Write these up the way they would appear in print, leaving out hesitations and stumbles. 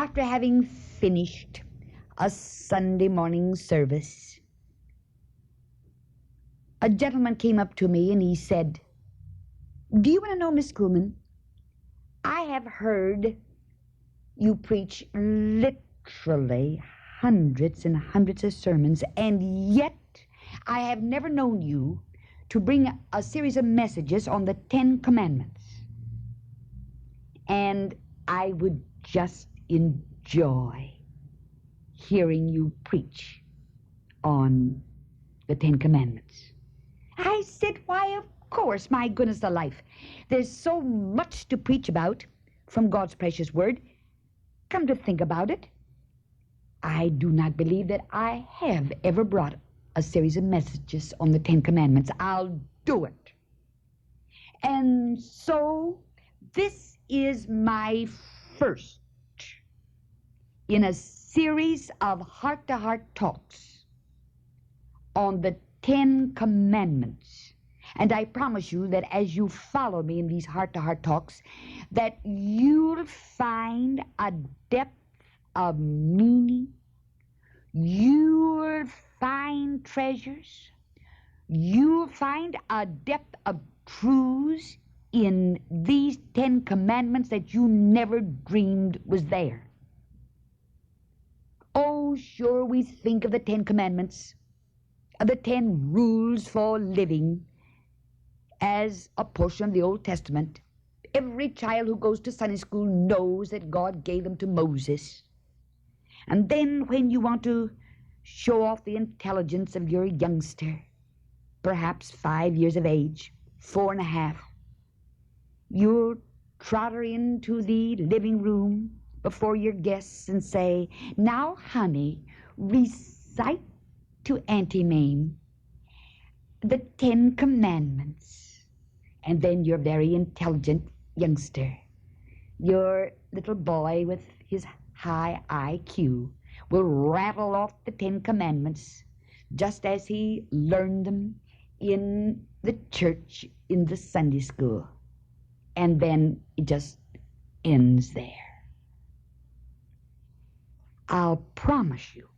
After having finished a Sunday morning service, a gentleman came up to me and he said, "Do you want to know, Miss Kuhlman, I have heard you preach literally hundreds and hundreds of sermons, and yet I have never known you to bring a series of messages on the 10 Commandments. And I would just enjoy hearing you preach on the 10 Commandments." I said, "Why, of course, my goodness alive. There's so much to preach about from God's precious word. Come to think about it, I do not believe that I have ever brought a series of messages on the 10 Commandments. I'll do it." And so this is my first in a series of heart-to-heart talks on the 10 Commandments. And I promise you that as you follow me in these heart-to-heart talks, that you'll find a depth of meaning, you'll find treasures, you'll find a depth of truths in these 10 Commandments that you never dreamed was there. Oh, sure, we think of the 10 Commandments, of the 10 rules for living, as a portion of the Old Testament. Every child who goes to Sunday school knows that God gave them to Moses. And then when you want to show off the intelligence of your youngster, perhaps 5 years of age, 4.5, you'll trotter into the living room before your guests and say, "Now, honey, recite to Auntie Mame the 10 Commandments." And then your very intelligent youngster, your little boy with his high IQ, will rattle off the 10 Commandments just as he learned them in the church in the Sunday school. And then it just ends there. I'll promise you,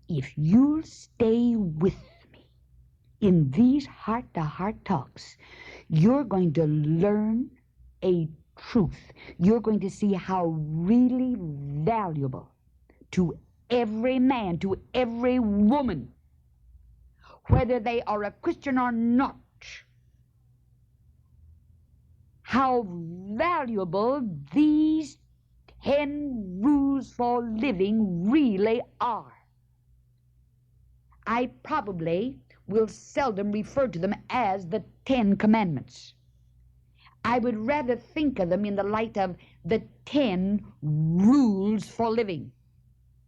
if you'll stay with me in these heart-to-heart talks, you're going to learn a truth. You're going to see how really valuable to every man, to every woman, whether they are a Christian or not, how valuable these 10 rules for living really are. I probably will seldom refer to them as the 10 Commandments. I would rather think of them in the light of the 10 rules for living.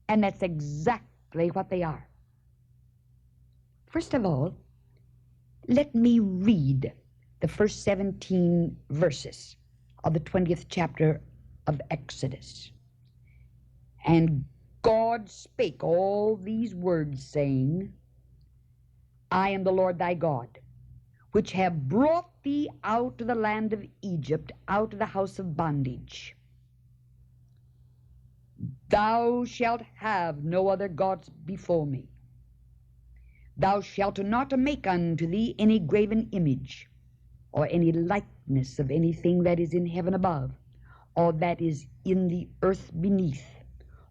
And that's exactly what they are. First of all, let me read the first 17 verses of the 20th chapter of Exodus. "And God spake all these words, saying, I am the Lord thy God, which have brought thee out of the land of Egypt, out of the house of bondage. Thou shalt have no other gods before me. Thou shalt not make unto thee any graven image, or any likeness of anything that is in heaven above, or that is in the earth beneath,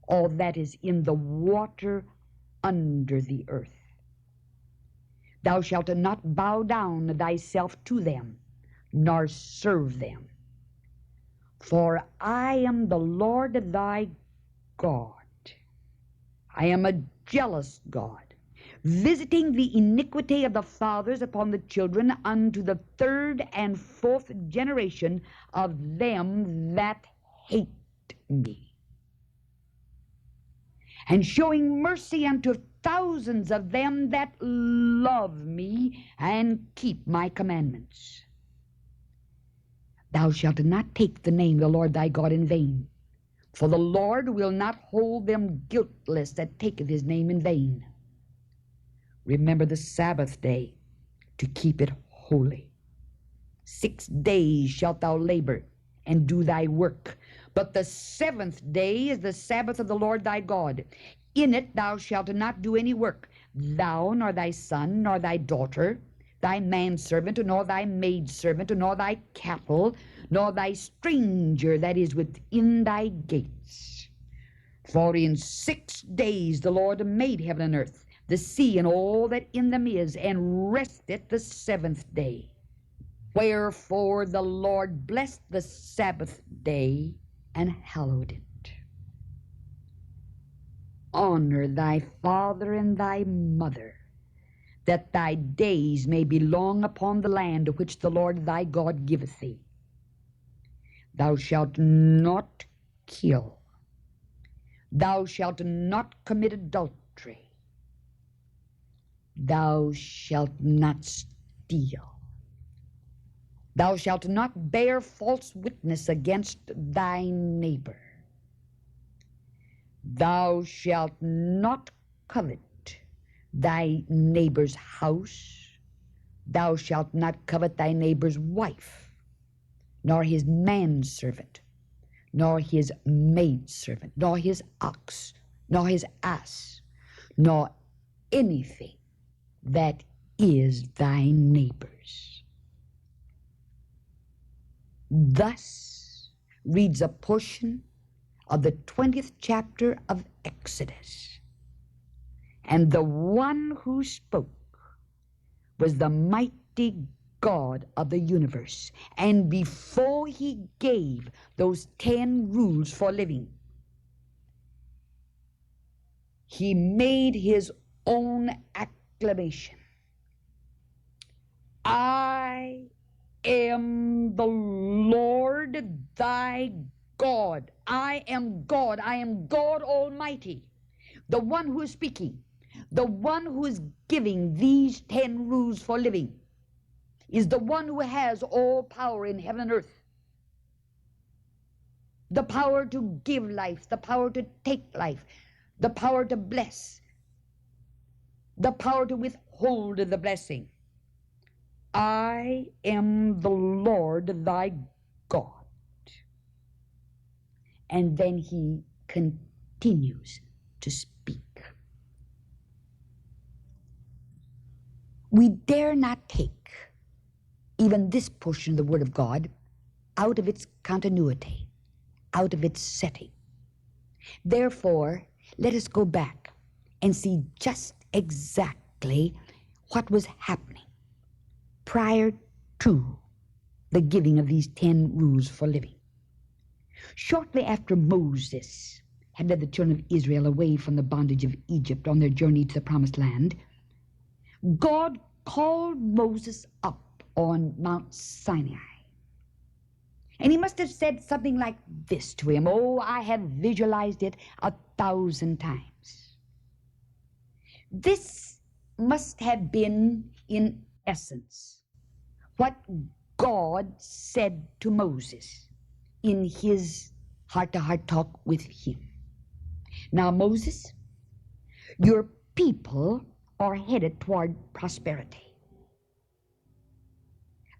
or that is in the water under the earth. Thou shalt not bow down thyself to them, nor serve them. For I am the Lord thy God. I am a jealous God, visiting the iniquity of the fathers upon the children unto the 3rd and 4th generation of them that hate me, and showing mercy unto thousands of them that love me and keep my commandments. Thou shalt not take the name of the Lord thy God in vain, for the Lord will not hold them guiltless that taketh his name in vain. Remember the Sabbath day to keep it holy. 6 days shalt thou labor and do thy work, But the seventh day is the Sabbath of the Lord thy God. In it thou shalt not do any work, thou, nor thy son, nor thy daughter, thy manservant, nor thy maidservant, nor thy cattle, nor thy stranger that is within thy gates. For in 6 days the Lord made heaven and earth, the sea, and all that in them is, and rested the seventh day. Wherefore the Lord blessed the Sabbath day and hallowed it. Honor thy father and thy mother, that thy days may be long upon the land which the Lord thy God giveth thee. Thou shalt not kill. Thou shalt not commit adultery. Thou shalt not steal. Thou shalt not bear false witness against thy neighbor. Thou shalt not covet thy neighbor's house. Thou shalt not covet thy neighbor's wife, nor his manservant, nor his maidservant, nor his ox, nor his ass, nor anything that is thy neighbor's. Thus reads a portion of the 20th chapter of Exodus. And the one who spoke was the mighty God of the universe. And before he gave those 10 rules for living, he made his own acclamation. I am the Lord thy God. I am God. I am God Almighty. The one who is speaking, the one who is giving these 10 rules for living, is the one who has all power in heaven and earth. The power to give life, the power to take life, the power to bless, the power to withhold the blessing. I am the Lord thy God. And then he continues to speak. We dare not take even this portion of the Word of God out of its continuity, out of its setting. Therefore, let us go back and see just exactly what was happening prior to the giving of these 10 rules for living. Shortly after Moses had led the children of Israel away from the bondage of Egypt on their journey to the promised land, God called Moses up on Mount Sinai. And he must have said something like this to him. Oh, I have visualized it 1,000 times. This must have been, in essence, what God said to Moses in his heart-to-heart talk with him. Now, Moses, your people are headed toward prosperity.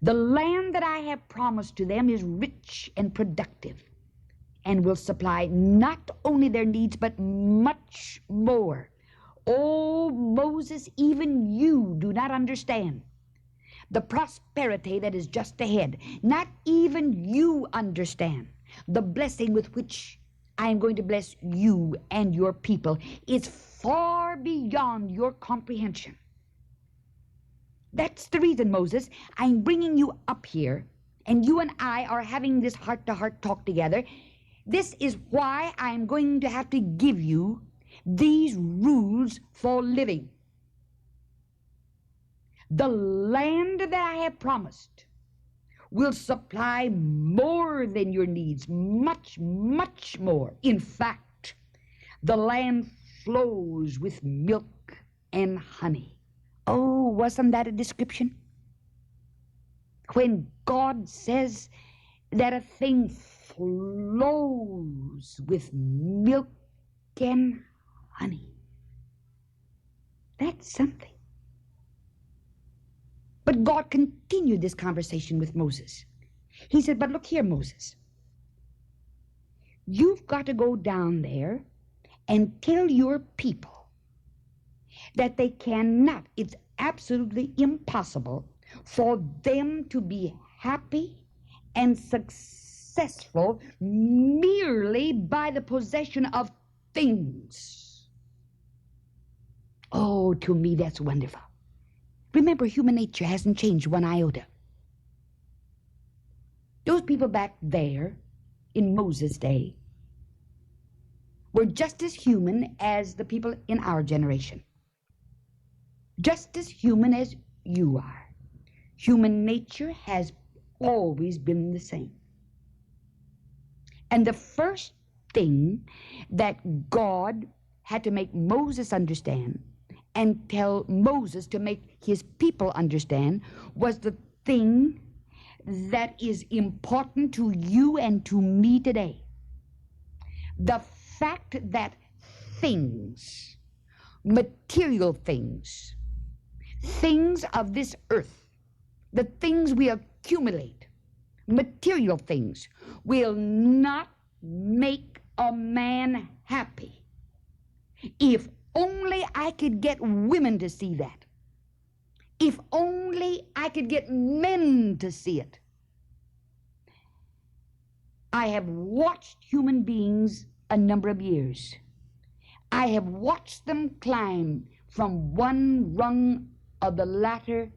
The land that I have promised to them is rich and productive and will supply not only their needs, but much more. Oh, Moses, even you do not understand the prosperity that is just ahead. Not even you understand the blessing with which I am going to bless you and your people. It's far beyond your comprehension. That's the reason, Moses, I'm bringing you up here, and you and I are having this heart-to-heart talk together. This is why I'm going to have to give you these rules for living. The land that I have promised will supply more than your needs, much, much more. In fact, the land flows with milk and honey. Oh, wasn't that a description? When God says that a thing flows with milk and honey, that's something. But God continued this conversation with Moses. He said, but look here, Moses. You've got to go down there and tell your people that they cannot, it's absolutely impossible for them to be happy and successful merely by the possession of things. Oh, to me, that's wonderful. Remember, human nature hasn't changed one iota. Those people back there in Moses' day were just as human as the people in our generation. Just as human as you are. Human nature has always been the same. And the first thing that God had to make Moses understand and tell Moses to make his people understand was the thing that is important to you and to me today. The fact that things, material things, things of this earth, the things we accumulate, material things, will not make a man happy. If only I could get women to see that. If only I could get men to see it. I have watched human beings a number of years. I have watched them climb from one rung of the ladder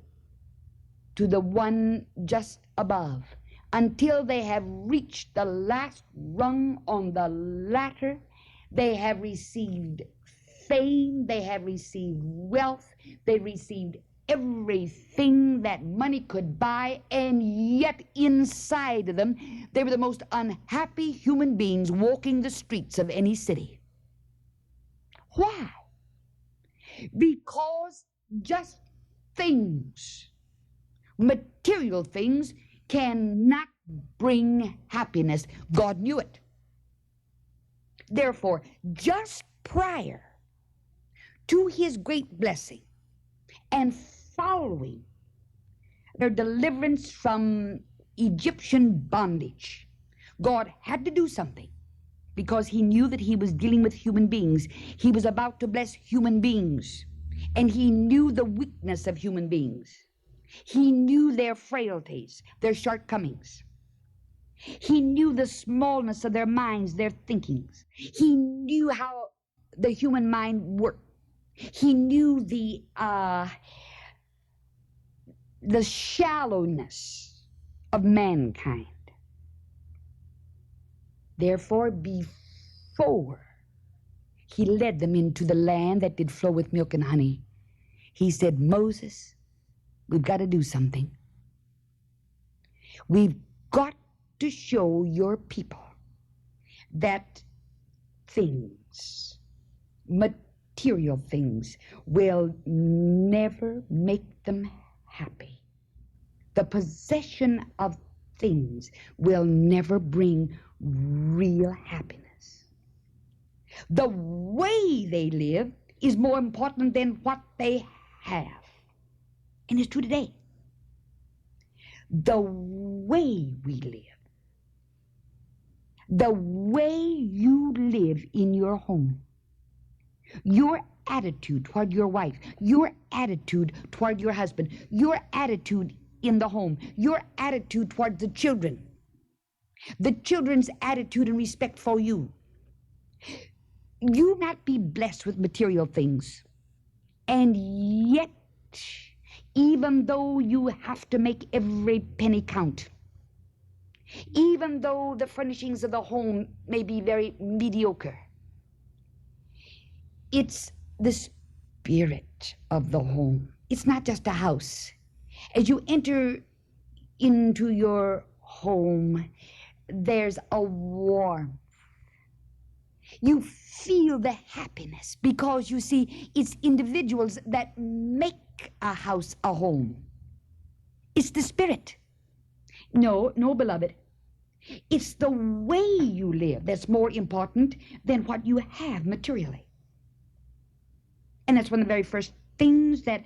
to the one just above until they have reached the last rung on the ladder. They have received fame, they have received wealth, they received everything that money could buy, and yet inside of them, they were the most unhappy human beings walking the streets of any city. Why? Because just things, material things, cannot bring happiness. God knew it. Therefore, just prior to his great blessing and following their deliverance from Egyptian bondage, God had to do something because he knew that he was dealing with human beings. He was about to bless human beings, and he knew the weakness of human beings. He knew their frailties, their shortcomings. He knew the smallness of their minds, their thinkings. He knew how the human mind worked. He knew the shallowness of mankind. Therefore, before he led them into the land that did flow with milk and honey, he said, Moses, we've got to do something. We've got to show your people that things, material things, will never make them happy. The possession of things will never bring real happiness. The way they live is more important than what they have. And it's true today. The way we live, the way you live in your home, your attitude toward your wife, your attitude toward your husband, your attitude in the home, your attitude toward the children's attitude and respect for you. You might be blessed with material things, and yet, even though you have to make every penny count, even though the furnishings of the home may be very mediocre, it's the spirit of the home. It's not just a house. As you enter into your home, there's a warmth. You feel the happiness because you see it's individuals that make a house a home. It's the spirit. No, beloved. It's the way you live that's more important than what you have materially. And that's one of the very first things that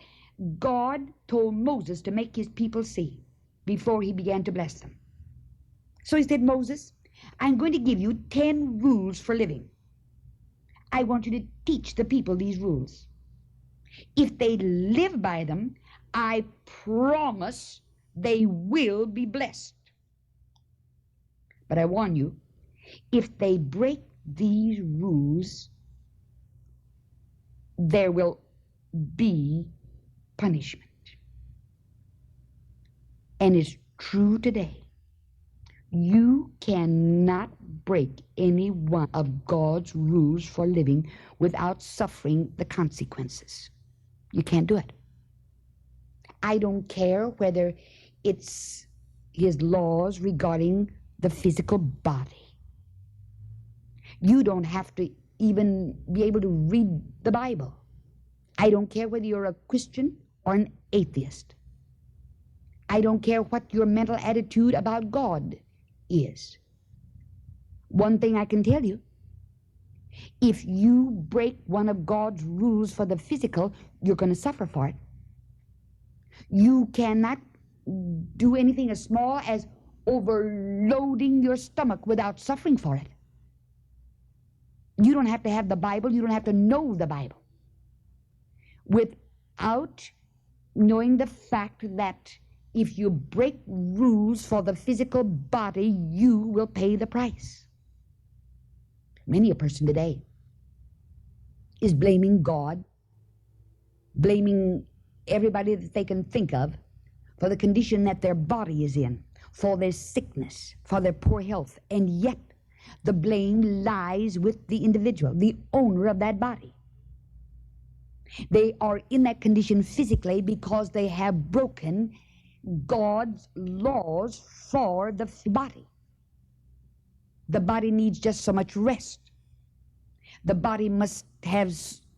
God told Moses to make his people see before he began to bless them. So he said, Moses, I'm going to give you 10 rules for living. I want you to teach the people these rules. If they live by them, I promise they will be blessed. But I warn you, if they break these rules, there will be punishment. And it's true today. You cannot break any one of God's rules for living without suffering the consequences. You can't do it. I don't care whether it's his laws regarding the physical body. You don't have to even be able to read the Bible. I don't care whether you're a Christian or an atheist. I don't care what your mental attitude about God is. One thing I can tell you, if you break one of God's rules for the physical, you're going to suffer for it. You cannot do anything as small as overloading your stomach without suffering for it. You don't have to have the Bible. You don't have to know the Bible. Without knowing the fact that if you break rules for the physical body, you will pay the price. Many a person today is blaming God, blaming everybody that they can think of for the condition that their body is in, for their sickness, for their poor health, and yet the blame lies with the individual, the owner of that body. They are in that condition physically because they have broken God's laws for the body. The body needs just so much rest. The body must have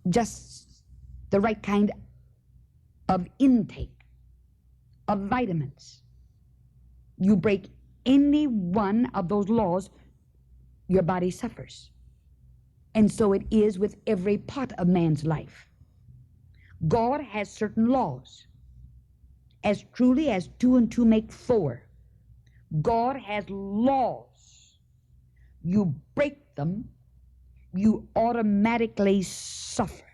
just the right kind of intake of vitamins. You break any one of those laws, your body suffers. And so it is with every part of man's life. God has certain laws. As truly as 2 and 2 make 4, God has laws. You break them, you automatically suffer.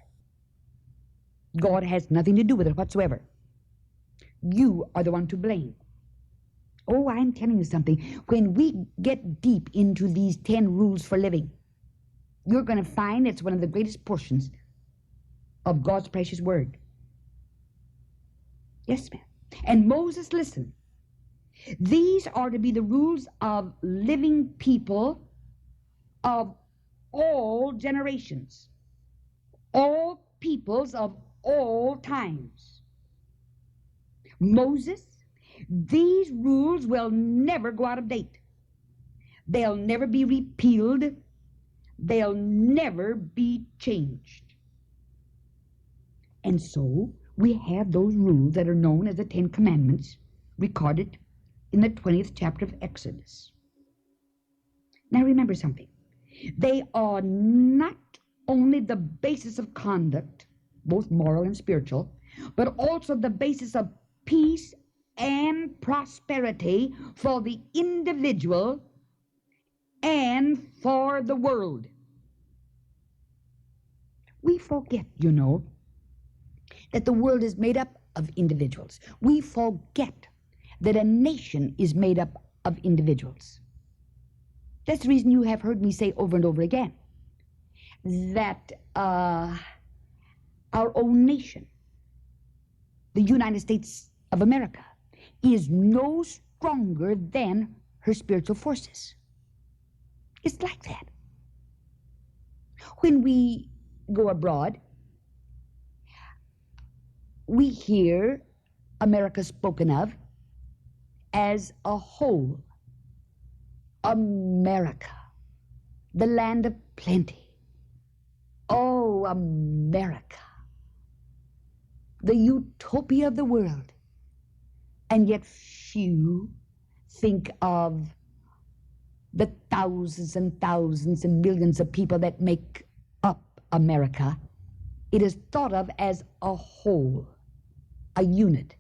God has nothing to do with it whatsoever. You are the one to blame. Oh, I'm telling you something. When we get deep into these 10 rules for living, you're going to find it's one of the greatest portions of God's precious word. Yes, ma'am. And Moses, listen. These are to be the rules of living people of all generations, all peoples of all times. Moses, these rules will never go out of date. They'll never be repealed. They'll never be changed. And so we have those rules that are known as the 10 Commandments recorded in the 20th chapter of Exodus. Now remember something. They are not only the basis of conduct, both moral and spiritual, but also the basis of peace and prosperity for the individual and for the world. We forget, you know, that the world is made up of individuals. We forget that a nation is made up of individuals. That's the reason you have heard me say over and over again that our own nation, the United States of America, is no stronger than her spiritual forces. It's like that. When we go abroad, we hear America spoken of as a whole. America, the land of plenty. Oh, America, the utopia of the world. And yet few think of the thousands and thousands and millions of people that make up America. It is thought of as a whole, a unit.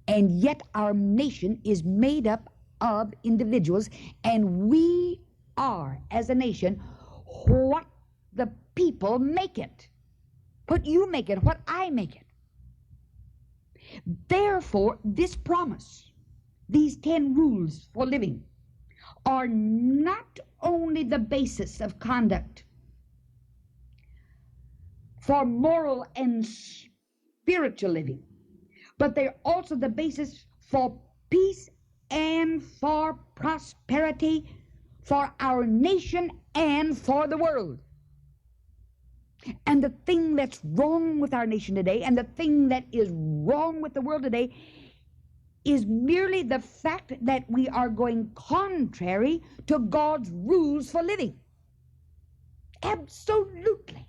And yet our nation is made up of individuals, and we are, as a nation, what the people make it. What you make it, what I make it. Therefore, this promise, these 10 rules for living, are not only the basis of conduct for moral and spiritual living, but they're also the basis for peace and for prosperity for our nation and for the world. And the thing that's wrong with our nation today, and the thing that is wrong with the world today, is merely the fact that we are going contrary to God's rules for living. Absolutely.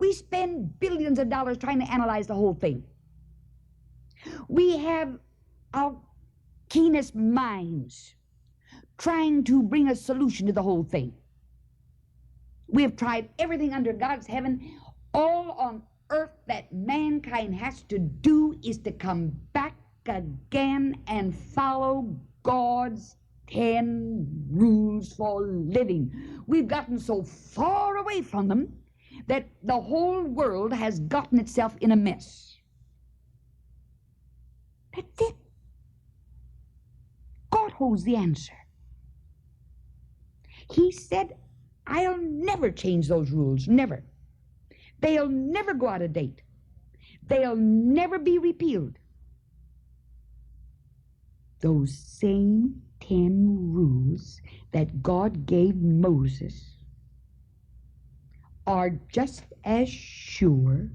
We spend billions of dollars trying to analyze the whole thing. We have our keenest minds trying to bring a solution to the whole thing. We have tried everything under God's heaven. All on earth that mankind has to do is to come back again and follow God's 10 rules for living. We've gotten so far away from them that the whole world has gotten itself in a mess. That's it. God holds the answer. He said, I'll never change those rules, never. They'll never go out of date. They'll never be repealed. Those same 10 rules that God gave Moses are just as sure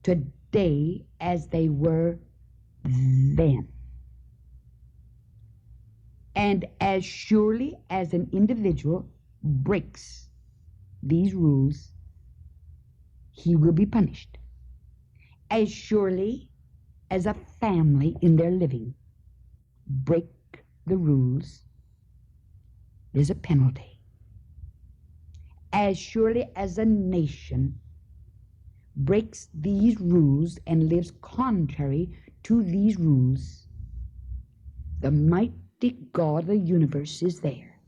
today as they were then. And as surely as an individual breaks these rules, he will be punished. As surely as a family in their living break the rules, there's a penalty. As surely as a nation breaks these rules and lives contrary to these rules, the mighty God of the universe is there.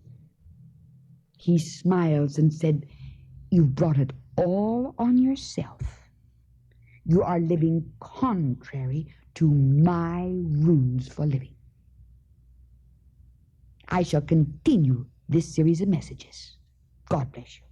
He smiles and said, you've brought it all on yourself. You are living contrary to my rules for living. I shall continue this series of messages. God bless you.